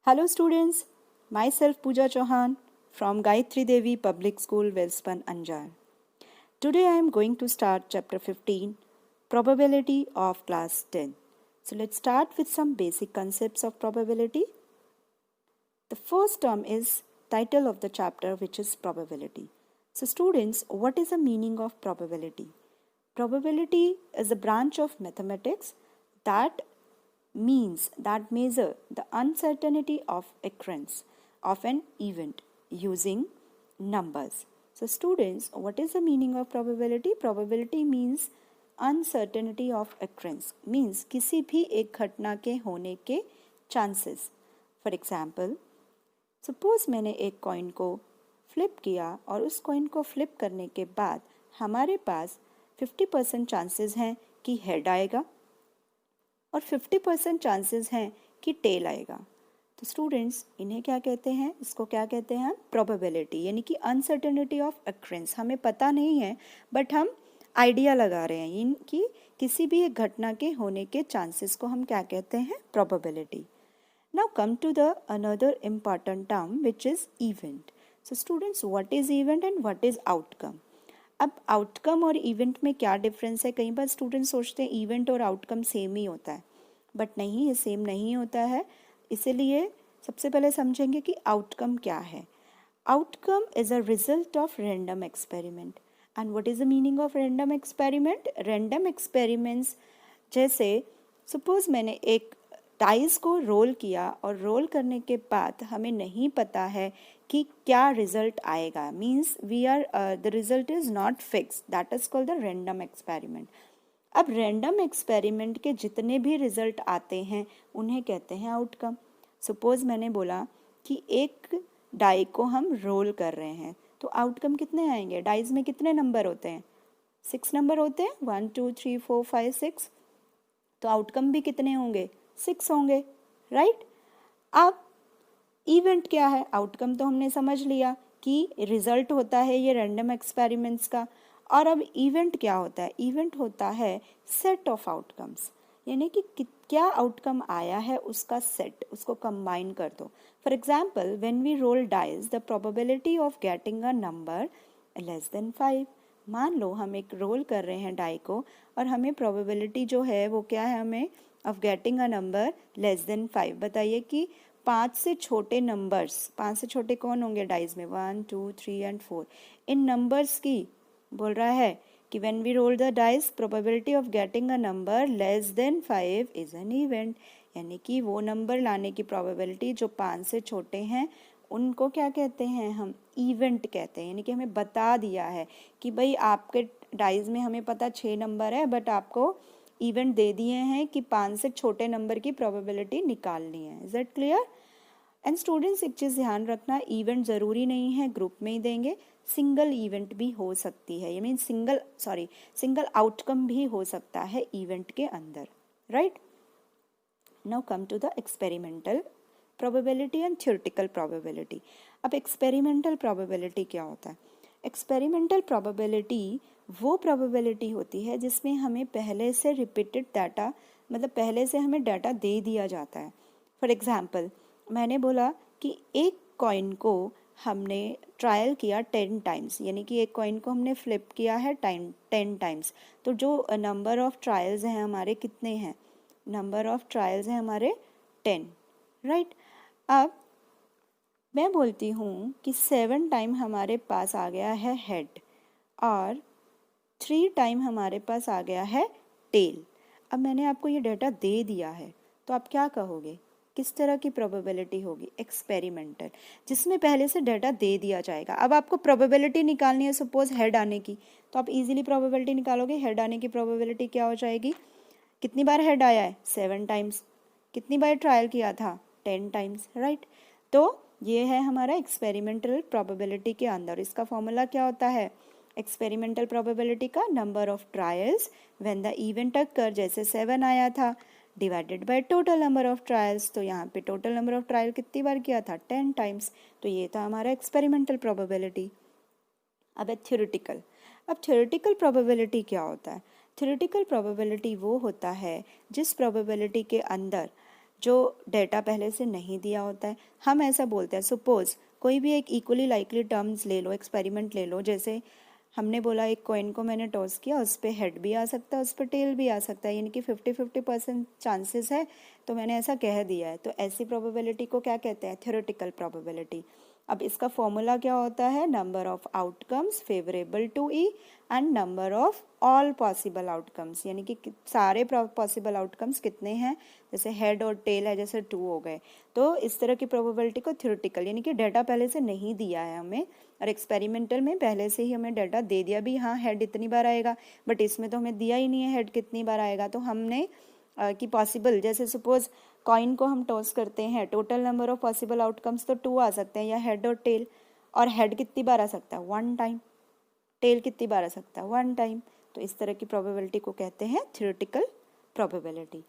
Hello students, myself Pooja Chauhan from Gayatri Devi Public School, Welspun, Anjar. Today I am going to start chapter 15, Probability of class 10. So let's start with some basic concepts of probability. The first term is title of the chapter, which is probability. So students, what is the meaning of probability? Probability is a branch of mathematics that measure the uncertainty of occurrence of an event using numbers. So students, what is the meaning of probability? Probability means uncertainty of occurrence, means किसी भी एक घटना के होने के chances. For example, suppose मैंने एक coin को फ्लिप किया और उस कॉइन को फ्लिप करने के बाद हमारे पास 50% चांसेस हैं कि हेड आएगा और 50% चांसेस हैं कि टेल आएगा। तो स्टूडेंट्स, इन्हें क्या कहते हैं? इसको क्या कहते हैं? प्रोबेबिलिटी, यानी कि अनसर्टेनिटी ऑफ अक्रेंस। हमें पता नहीं है बट हम आइडिया लगा रहे हैं इनकी किसी भी एक घटना के होने के चांसेस को हम क्या कहते हैं? Probability. Now come to the another important term, which is event. So students, what is event and what is outcome? अब आउटकम और इवेंट में क्या डिफरेंस है? कई बार स्टूडेंट सोचते हैं इवेंट और आउटकम सेम ही होता है, बट नहीं, ये सेम नहीं होता है। इसीलिए सबसे पहले समझेंगे कि आउटकम क्या है। Outcome is a result of random experiment. And what is the meaning of random experiment? Random experiments जैसे सपोज मैंने एक डाइस को रोल किया और रोल करने के बाद हमें नहीं पता है कि क्या रिजल्ट आएगा, means the result is not fix, that is called the random experiment. अब रैंडम एक्सपेरिमेंट के जितने भी रिजल्ट आते हैं उन्हें कहते हैं आउटकम। सपोज मैंने बोला कि एक डाई को हम रोल कर रहे हैं, तो आउटकम कितने आएंगे? डाइज में कितने नंबर होते हैं? 6 नंबर होते हैं, 1 2 3 4 5 6। तो आउटकम भी कितने होंगे? 6 होंगे, राइट। अब इवेंट क्या है? आउटकम तो हमने समझ लिया कि रिजल्ट होता है ये रैंडम एक्सपेरिमेंट्स का। और अब इवेंट क्या होता है? इवेंट होता है सेट ऑफ आउटकम्स, यानी कि क्या आउटकम आया है उसका सेट, उसको कंबाइन कर दो। For example, when we roll dice the probability of getting a number less than 5। मान लो हम एक रोल कर रहे हैं डाई को और हमें प्रोबेबिलिटी जो है वो क्या है हमें of getting a number less than 5। बताइए कि 5 से छोटे नंबर्स, 5 से छोटे कौन होंगे डाइज में? 1 2 3 एंड 4। इन नंबर्स की बोल रहा है कि when we roll the dice probability of getting a number less than 5 is an event, यानी कि वो नंबर लाने की प्रोबेबिलिटी जो 5 से छोटे हैं उनको क्या कहते हैं? हम इवेंट कहते हैं। यानी कि हमें बता दिया है कि भाई आपके डाइज में हमें पता 6 नंबर है, बट आपको इवेंट दे दिए हैं कि 5 से छोटे नंबर की प्रोबेबिलिटी निकालनी है। Is that clear? And students, एक चीज़ ध्यान रखना, इवेंट ज़रूरी नहीं है ग्रुप में ही देंगे, सिंगल इवेंट भी हो सकती है, ये मीन सिंगल आउटकम भी हो सकता है इवेंट के अंदर, right. Now come to the experimental probability and theoretical probability. अब एक्सपेरिमेंटल प्रोबेबिलिटी क्या होता है? एक्सपेरिमेंटल प्रोबेबिलिटी वो प्रोबेबिलिटी होती है जिसमें हमें पहले से रिपीटेड डाटा, मतलब पहले से हमें डाटा दे दिया जाता है। फॉर एग्जांपल, मैंने बोला कि एक कॉइन को हमने ट्रायल किया 10 टाइम्स, यानी कि एक कॉइन को हमने फ्लिप किया है 10 टाइम्स। तो जो नंबर ऑफ ट्रायल्स हैं हमारे कितने हैं? नंबर ऑफ ट्रायल्स हैं हमारे 10, राइट। अब मैं बोलती हूँ कि 7 टाइम हमारे पास आ गया है हेड और 3 टाइम हमारे पास आ गया है टेल। अब मैंने आपको ये डाटा दे दिया है, तो आप क्या कहोगे? किस तरह की प्रोबेबिलिटी होगी? एक्सपेरिमेंटल, जिसमें पहले से डाटा दे दिया जाएगा। अब आपको प्रोबेबिलिटी निकालनी है सपोज हेड आने की, तो आप इजीली प्रोबेबिलिटी निकालोगे। हेड आने की प्रोबेबिलिटी क्या हो जाएगी? कितनी बार हेड आया है? 7 टाइम्स। कितनी बार ट्रायल किया था? 10 टाइम्स, राइट। तो ये है हमारा एक्सपेरिमेंटल प्रोबेबिलिटी के अंदर। इसका फॉर्मूला क्या होता है एक्सपेरिमेंटल प्रोबेबिलिटी का? Number of trials when the event occur, जैसे 7 आया था, divided by total number of trials. तो यहाँ पे टोटल नंबर ऑफ ट्रायल कितनी बार किया था? 10 टाइम्स। तो ये था हमारा एक्सपेरिमेंटल प्रोबेबिलिटी। अब है थ्योरेटिकल। अब थ्योरेटिकल प्रोबेबिलिटी क्या होता है? थ्योरेटिकल प्रोबेबिलिटी वो होता है जिस प्रोबेबिलिटी के अंदर जो डेटा पहले से नहीं दिया होता है। हम ऐसा बोलते हैं, सपोज कोई भी एक इक्वली लाइकली टर्म्स ले लो, एक्सपेरिमेंट ले लो, जैसे हमने बोला एक कॉइन को मैंने टॉस किया, उस पर हेड भी आ सकता है, उस पर टेल भी आ सकता है, यानी कि 50-50% चांसेस है, तो मैंने ऐसा कह दिया है। तो ऐसी प्रोबेबिलिटी को क्या कहते हैं? Theoretical probability. अब इसका फॉर्मूला क्या होता है? Number of outcomes favourable to E and number of all possible outcomes, यानी कि सारे पॉसिबल आउटकम्स कितने हैं, जैसे हेड और टेल है, जैसे 2 हो गए। तो इस तरह की प्रोबेबिलिटी को थ्योरेटिकल, यानी कि डाटा पहले से नहीं दिया है हमें, और एक्सपेरिमेंटल में पहले से ही हमें डाटा दे दिया भी, हाँ हेड इतनी बार आएगा, बट इसमें तो हमें दिया ही नहीं है हेड कितनी बार आएगा। तो हमने कि पॉसिबल, जैसे सपोज कॉइन को हम टॉस करते हैं, total number of possible outcomes तो 2 आ सकते हैं, या हेड और टेल, और हेड कितनी बार आ सकता है? 1 टाइम। टेल कितनी बार आ सकता है? 1 टाइम। तो इस तरह की प्रोबेबिलिटी को कहते हैं थ्योरेटिकल प्रोबेबिलिटी।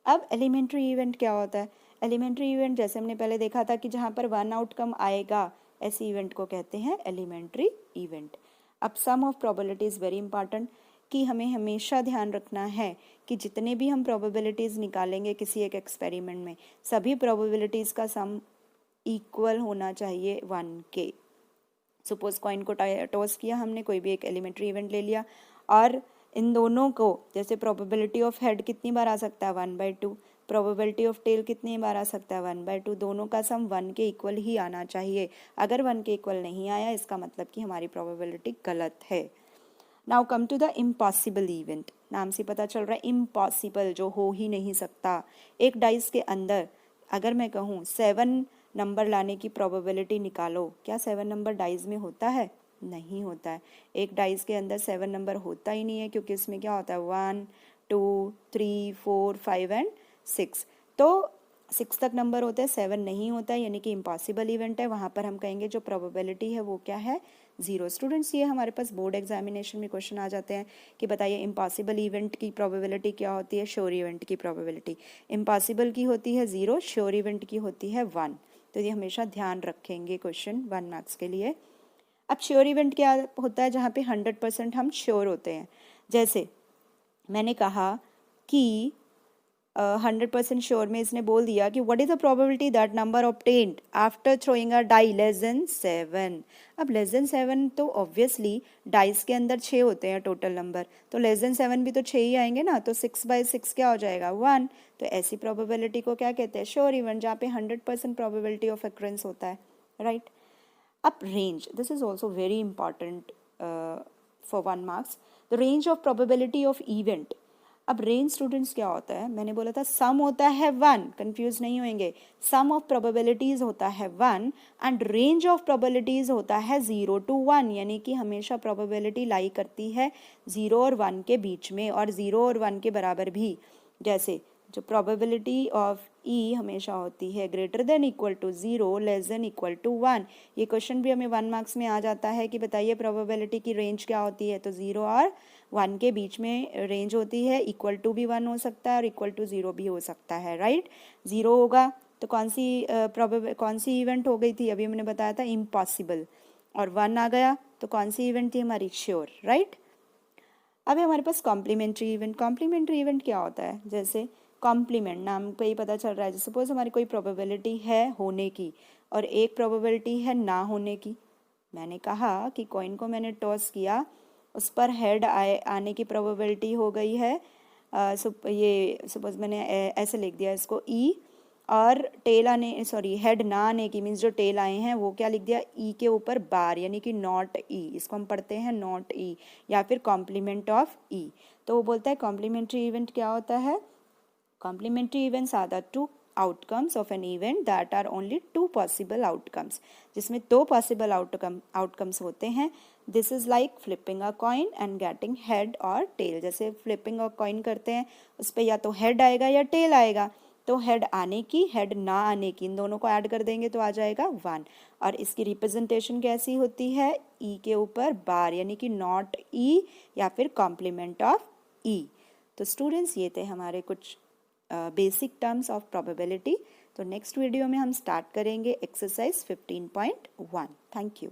अब एलिमेंट्री इवेंट क्या होता है? एलिमेंट्री इवेंट जैसे हमने पहले देखा था कि जहाँ पर 1 आउटकम आएगा, ऐसी इवेंट को कहते हैं एलिमेंट्री इवेंट। अब sum of probability is very important, कि हमें हमेशा ध्यान रखना है कि जितने भी हम प्रोबेबिलिटीज़ निकालेंगे किसी एक एक्सपेरिमेंट में, सभी प्रोबेबिलिटीज़ का सम इक्वल होना चाहिए 1 के। सपोज कॉइन को टॉस किया हमने, कोई भी एक एलिमेंट्री इवेंट ले लिया, और इन दोनों को, जैसे प्रोबेबिलिटी ऑफ हेड कितनी बार आ सकता है? 1/2। प्रोबेबिलिटी ऑफ टेल कितनी बार आ सकता है? 1/2। दोनों का सम 1 के इक्वल ही आना चाहिए। अगर 1 के इक्वल नहीं आया, इसका मतलब कि हमारी प्रोबेबिलिटी गलत है। Now come to the impossible event. नाम से पता चल रहा है इम्पॉसिबल, जो हो ही नहीं सकता। एक डाइस के अंदर अगर मैं कहूँ 7 नंबर लाने की प्रोबेबिलिटी निकालो, क्या 7 नंबर डाइस में होता है? नहीं होता है। एक डाइस के अंदर 7 नंबर होता ही नहीं है, क्योंकि इसमें क्या होता है? 1 2 3 4 5 एंड 6। तो 6 तक नंबर होते हैं, 7 नहीं होता है, यानी कि इम्पॉसिबल इवेंट है। वहाँ पर हम कहेंगे जो प्रोबेबिलिटी है वो क्या है? 0। स्टूडेंट्स, ये हमारे पास बोर्ड एग्जामिनेशन में क्वेश्चन आ जाते हैं कि बताइए इम्पॉसिबल इवेंट की प्रोबेबिलिटी क्या होती है, श्योर इवेंट की प्रोबेबिलिटी। इम्पॉसिबल की होती है 0, श्योर इवेंट की होती है 1। तो ये हमेशा ध्यान रखेंगे क्वेश्चन 1 मार्क्स के लिए। अब श्योर इवेंट क्या होता है? जहाँ पे 100% हम श्योर होते हैं। जैसे मैंने कहा कि 100% श्योर में इसने बोल दिया कि what is the probability that number obtained after throwing a die less than 7। अब लेस देन 7 तो ऑब्वियसली डाइस के अंदर 6 होते हैं टोटल नंबर, तो लेस देन 7 भी तो 6 ही आएंगे ना, तो 6/6 क्या हो जाएगा? 1। तो ऐसी प्रोबेबिलिटी को क्या कहते हैं? श्योर इवेंट, जहाँ पे 100% प्रोबेबिलिटी ऑफ अक्रेंस होता है, राइट। अब range, this is also very important for 1 marks, the range of probability of event. अब रेंज स्टूडेंट्स क्या होता है? मैंने बोला था सम होता है 1, कंफ्यूज नहीं होंगे। सम ऑफ प्रोबेबिलिटीज होता है 1 एंड रेंज ऑफ प्रोबेबिलिटीज होता है 0 to 1, यानी कि हमेशा प्रोबेबिलिटी लाई करती है 0 और 1 के बीच में, और 0 और 1 के बराबर भी। जैसे जो प्रोबेबिलिटी ऑफ ई हमेशा होती है greater than equal to 0, less than equal to 1। ये क्वेश्चन भी हमें 1 मार्क्स में आ जाता है कि बताइए प्रोबेबिलिटी की रेंज क्या होती है? तो 0 और 1 के बीच में रेंज होती है, इक्वल टू भी 1 हो सकता है और इक्वल टू 0 भी हो सकता है, राइट। 0 होगा तो कौन सी इवेंट हो गई थी? अभी हमने बताया था इम्पॉसिबल। और 1 आ गया तो कौन सी इवेंट थी हमारी? Sure, right. अभी हमारे पास कॉम्प्लीमेंट्री इवेंट। कॉम्प्लीमेंट्री इवेंट क्या होता है? जैसे कॉम्प्लीमेंट, नाम पे ही पता चल रहा है। सपोज हमारी कोई प्रोबेबिलिटी है होने की और एक प्रोबेबिलिटी है ना होने की। मैंने कहा कि कॉइन को मैंने टॉस किया, उस पर हेड आने की प्रोबेबिलिटी हो गई है ये सपोज मैंने ऐसे लिख दिया इसको ई, और टेल आने, सॉरी हेड ना आने की मीन्स जो टेल आए हैं वो क्या लिख दिया? ई के ऊपर बार, यानी कि नॉट ई। इसको हम पढ़ते हैं नॉट ई या फिर कॉम्प्लीमेंट ऑफ ई। तो वो बोलता है कॉम्प्लीमेंट्री इवेंट क्या होता है? Complementary events are the two outcomes of an event that are only two possible outcomes, जिसमें 2 possible outcomes होते हैं। This is like flipping a coin and getting head or tail। जैसे flipping a coin करते हैं, उस पर या तो head आएगा या tail आएगा। तो head आने की, head ना आने की, इन दोनों को ऐड कर देंगे तो आ जाएगा 1। और इसकी रिप्रेजेंटेशन कैसी होती है? ई के ऊपर बार, यानी कि नॉट ई या फिर कॉम्प्लीमेंट ऑफ ई। तो स्टूडेंट्स, ये थे हमारे कुछ बेसिक टर्म्स ऑफ प्रोबेबिलिटी। तो नेक्स्ट वीडियो में हम स्टार्ट करेंगे एक्सरसाइज 15.1। Thank you.